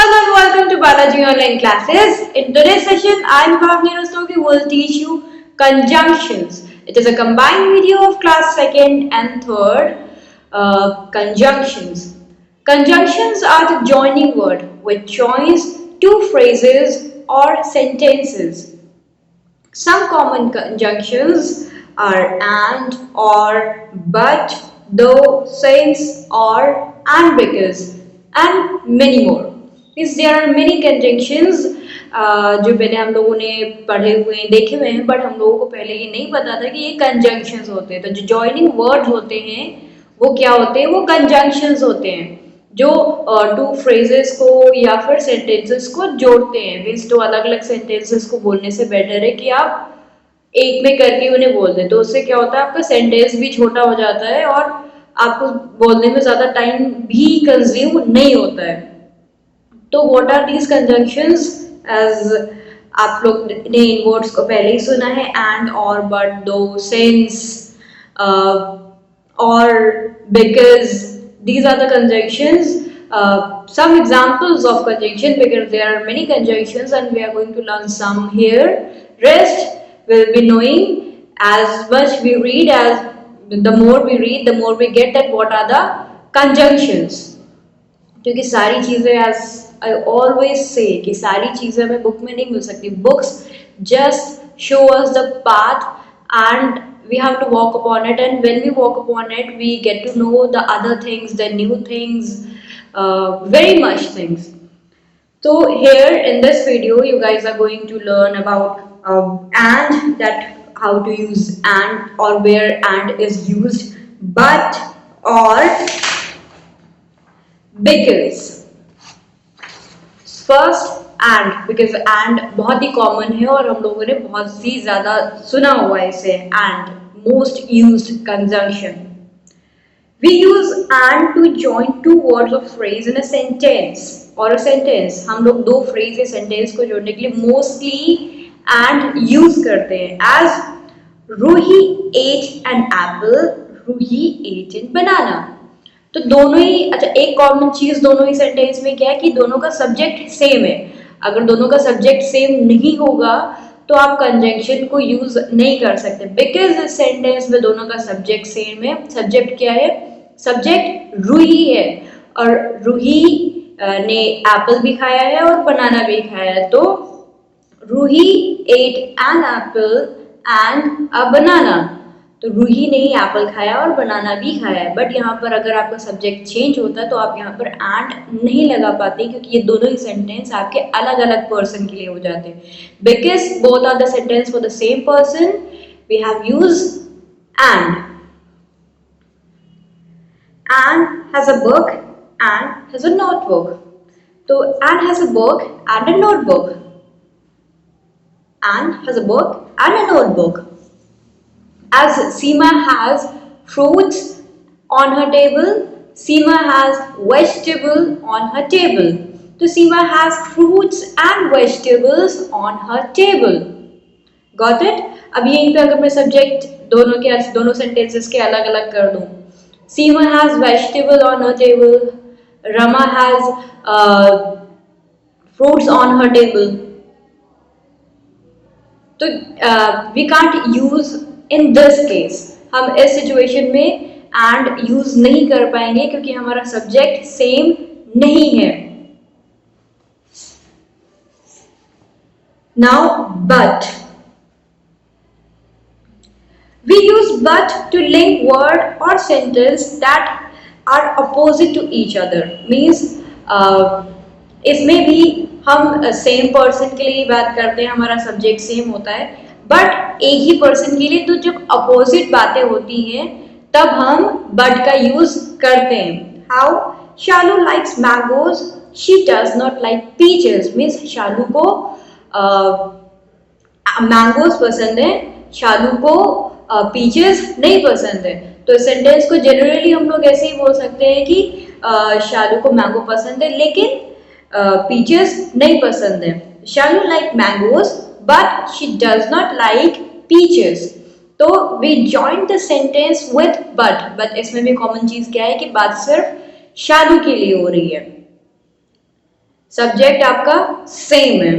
Hello and welcome to Balaji Online Classes. In today's session, I am Bhavni Rastogi who will teach you conjunctions. It is a combined video of class 2nd and 3rd conjunctions. Conjunctions are the joining word which joins two phrases or sentences. Some common conjunctions are and, or, but, though, since, or, and because, and many more. Is there are many conjunctions जो पहले हम लोगों ने पढ़े हुए हैं देखे हुए हैं बट हम लोगों को पहले ये नहीं पता था कि ये कंजंक्शंस होते हैं तो जो जॉइनिंग वर्ड्स होते हैं वो क्या होते हैं वो कंजंक्शंस होते हैं जो टू फ्रेजेस को या फिर सेंटेंसेस को जोड़ते हैं मीन्स तो अलग अलग सेंटेंसेस को बोलने से बेटर है कि आप एक में करके उन्हें बोल दें तो उससे क्या होता है आपका सेंटेंस भी छोटा हो जाता है और आपको बोलने में ज़्यादा टाइम भी कंज्यूम नहीं होता है तो what are these conjunctions as आप लोग ने इन वर्ड्स को पहले ही सुना है एंड और बट दो सिंस और because these are the conjunctions some examples of conjunction because there are many conjunctions and we are going to learn some here rest will be knowing as much we read as the more we read the more we get that what are the conjunctions क्योंकि सारी चीज़ें as I always say कि सारी चीज़ें हमें book में नहीं मिल सकती books just show us the path and we have to walk upon it and when we walk upon it we get to know the other things the new things very much things so here in this video you guys are going to learn about and that how to use and or where and is used but or because first and because and बहुत ही common है और हम लोगों ने बहुत ही ज्यादा सुना हुआ है इसे and most used conjunction we use and to join two words of phrase in a sentence or a sentence हम लोग दो फ्रेज या सेंटेंस को जोड़ने के लिए मोस्टली एंड यूज करते हैं as Ruhi ate an apple Ruhi ate an banana तो दोनों ही अच्छा एक कॉमन चीज दोनों ही सेंटेंस में क्या है कि दोनों का सब्जेक्ट सेम है अगर दोनों का सब्जेक्ट सेम नहीं होगा तो आप कंजंक्शन को यूज नहीं कर सकते बिकॉज इस सेंटेंस में दोनों का सब्जेक्ट सेम है सब्जेक्ट क्या है सब्जेक्ट रूही है और रूही ने एप्पल भी खाया है और बनाना भी खाया है तो Ruhi ate an apple and a banana तो रूही ने एप्पल खाया और बनाना भी खाया है बट यहाँ पर अगर आपका सब्जेक्ट चेंज होता है तो आप यहाँ पर एंड नहीं लगा पाते क्योंकि ये दोनों ही सेंटेंस आपके अलग अलग पर्सन के लिए हो जाते हैं because both are the sentence for the same person we have use and has a book and has a notebook तो and has a book and a notebook and has a book and a notebook as Seema has fruits on her table, Seema has vegetable on her table. So Seema has fruits and vegetables on her table. Got it? अब यहीं पे अगर मैं subject दोनों sentences के अलग अलग कर दूं Seema has vegetable on her table, Rama has fruits on her table. तो we can't use in this case हम इस सिचुएशन में एंड यूज नहीं कर पाएंगे क्योंकि हमारा सब्जेक्ट सेम नहीं है now but we use but to link word और sentence that are opposite to each other means इसमें भी हम सेम पर्सन के लिए बात करते हैं हमारा सब्जेक्ट सेम होता है बट एक ही पर्सन के लिए तो जब अपोजिट बातें होती हैं तब हम बट का यूज करते हैं how Shalu likes mangoes she does not like peaches means Shalu को मैंगोज पसंद है शालू को पीचेस नहीं पसंद है तो इस सेंटेंस को जनरली हम लोग ऐसे ही बोल सकते हैं कि शालू को मैंगो पसंद है लेकिन पीचेस नहीं पसंद है Shalu like mangoes but she does not like peaches तो we join the sentence with but इसमें भी कॉमन चीज क्या है कि बात सिर्फ शालू के लिए हो रही है सब्जेक्ट आपका सेम है।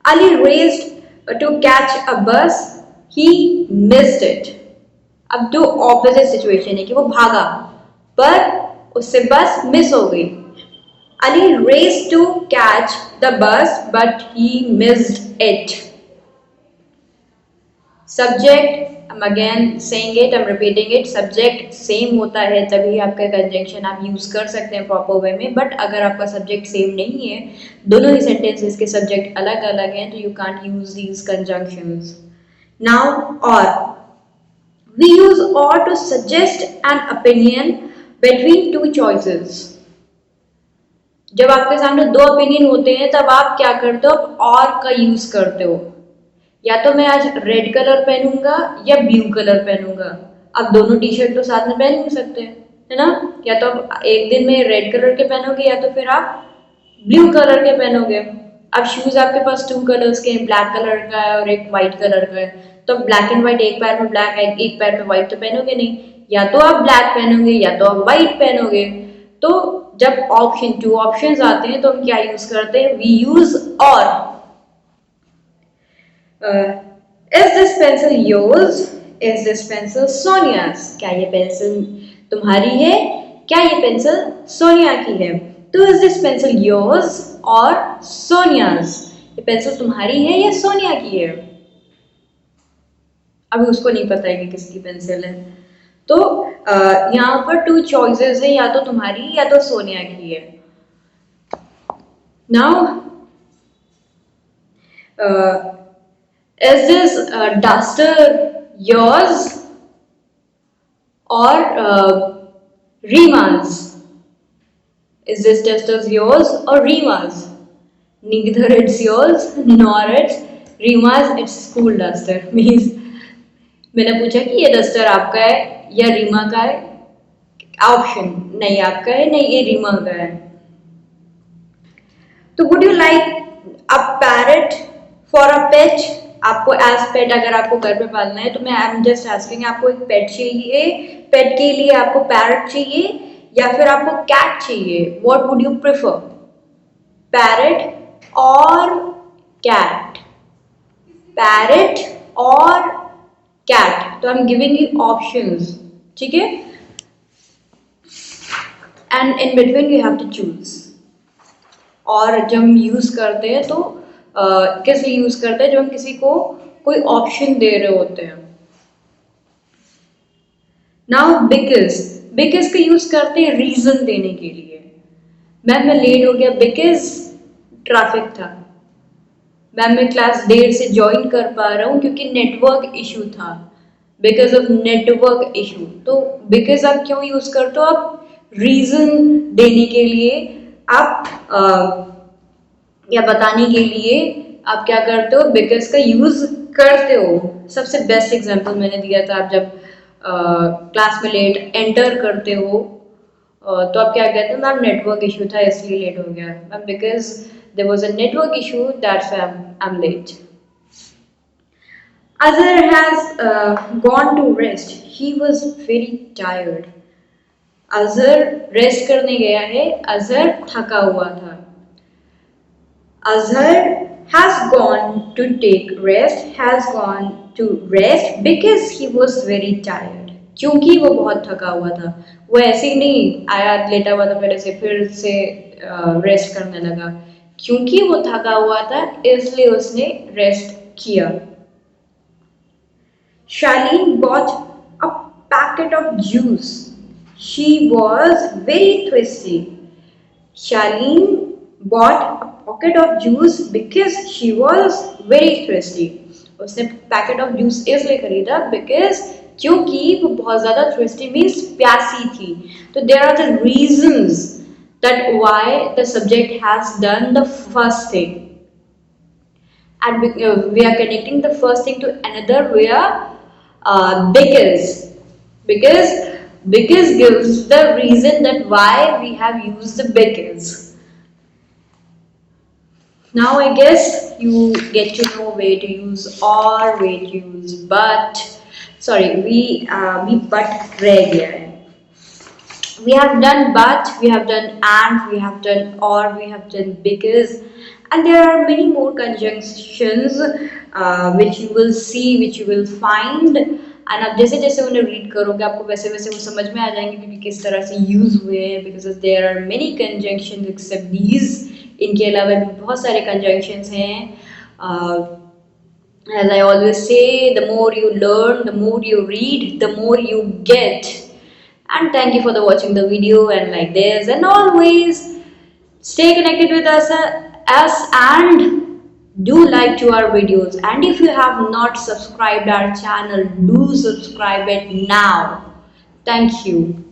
Ali raced to catch a bus, he missed it. अब दो ऑपोजिट सिचुएशन है कि वो भागा पर उससे बस मिस हो गई। Ali raced to catch the bus but he missed it. Subject, I'm again saying it, I'm repeating it, subject same होता है तभी आपका कंजंक्शन आप यूज कर सकते हैं प्रॉपर वे में, बट अगर आपका सब्जेक्ट सेम नहीं है, दोनों ही सेंटेंसेस के सब्जेक्ट अलग अलग हैं, तो you can't use these conjunctions. Now or, we use or to suggest an opinion between two choices. जब आपके सामने दो ओपिनियन होते हैं तब आप क्या करते हो, और का यूज करते हो। या तो मैं आज रेड कलर पहनूंगा या ब्लू कलर पहनूंगा। आप दोनों टी शर्ट तो साथ में पहन नहीं सकते, है ना। या तो आप एक दिन में रेड कलर के पहनोगे या तो फिर आप ब्लू कलर के पहनोगे। अब शूज आपके पास टू कलर्स के, ब्लैक कलर का है और एक व्हाइट कलर का है, तो ब्लैक एंड व्हाइट, एक पैर में ब्लैक है एक पैर में व्हाइट तो पहनोगे नहीं। या तो आप ब्लैक पहनोगे या तो आप व्हाइट पहनोगे। तो जब ऑप्शन टू ऑप्शंस आते हैं तो हम क्या यूज करते हैं, वी यूज और। Is this pencil yours? Is this pencil Sonia's? क्या ये पेंसिल तुम्हारी है, क्या ये पेंसिल सोनिया की है। तो is this pencil yours और Sonia's? ये पेंसिल तुम्हारी है या सोनिया की है। अभी उसको नहीं पता है कि किसकी पेंसिल है, तो यहाँ पर टू चॉइसेस है, या तो तुम्हारी या तो सोनिया की है। Now is this duster yours or Rima's? Is this duster yours or Rima's? Neither it's yours nor it's Rima's. It's school duster. Means मैंने पूछा कि ये डस्टर आपका है या रीमा का है, ऑप्शन नहीं आपका है नहीं ये रीमा का है। तो would you like a parrot for a pet? आपको एज पेट अगर आपको घर पे पालना है तो मैं आई एम जस्ट आस्किंग, आपको एक पेट चाहिए, पेट के लिए आपको पैरट चाहिए या फिर आपको कैट चाहिए, what would you prefer, parrot और कैट, पैरट और कैट। तो I am giving you options, ठीक है, and in between you have to choose. और जब हम यूज करते हैं तो किस लिए यूज करते हैं, जब हम किसी को कोई ऑप्शन दे रहे होते हैं। नाउ बिकॉज, बिकॉज का यूज करते हैं रीजन देने के लिए। मैम मैं लेट हो गया बिकॉज ट्रैफिक था, मैम मैं क्लास देर से ज्वाइन कर पा रहा हूँ क्योंकि नेटवर्क इशू था, बिकॉज ऑफ नेटवर्क इशू। तो बिकॉज आप क्यों यूज करते हो, आप रीजन देने के लिए, आप या बताने के लिए आप क्या करते हो, बिकॉज का यूज करते हो। सबसे बेस्ट एग्जांपल मैंने दिया था, आप जब क्लास में लेट एंटर करते हो तो आप क्या कहते हो, मैम नेटवर्क इशू था इसलिए लेट हो गया, ma'am because there was a network issue that's why I am late. Azhar has gone to rest, he was very tired. Azhar rest करने गया है, अजहर थका हुआ था। Azhar has gone to take rest, has gone to rest because he was very tired. क्योंकि वो बहुत थका हुआ था, वो ऐसे ही नहीं आया लेटा हुआ था पहले से फिर से रेस्ट करने लगा, क्योंकि वो थका हुआ था इसलिए उसने रेस्ट किया। Shaleen bought a packet of juice. She was very thirsty. Shaleen bought a packet of juice because she was very thirsty. उसने पैकेट ऑफ जूस इसलिए खरीदा बिकॉज क्योंकि वो बहुत ज्यादा thirsty मीन्स प्यासी थी। तो there are the reasons that why the subject has done the first thing and we are connecting the first thing to another where because gives the reason that why we have used the because. Now I guess you get to know where to use or where to use but, sorry we but रह गया है, We have done but, we have done and, we have done or, we have done because, and there are many more conjunctions which you will see, which you will find, and आप जैसे जैसे उन्हें read करोगे आपको वैसे वैसे वो समझ में आ जाएंगे कि किस तरह से यूज हुए हैं, because there are many conjunctions except these. इनके अलावा भी बहुत सारे कंजंक्शंस हैं. As I always say, the more you learn, the more you read, the more you get. And thank you for the watching the video and like this, and always stay connected with us and do like to our videos. And if you have not subscribed our channel, do subscribe it now. Thank you.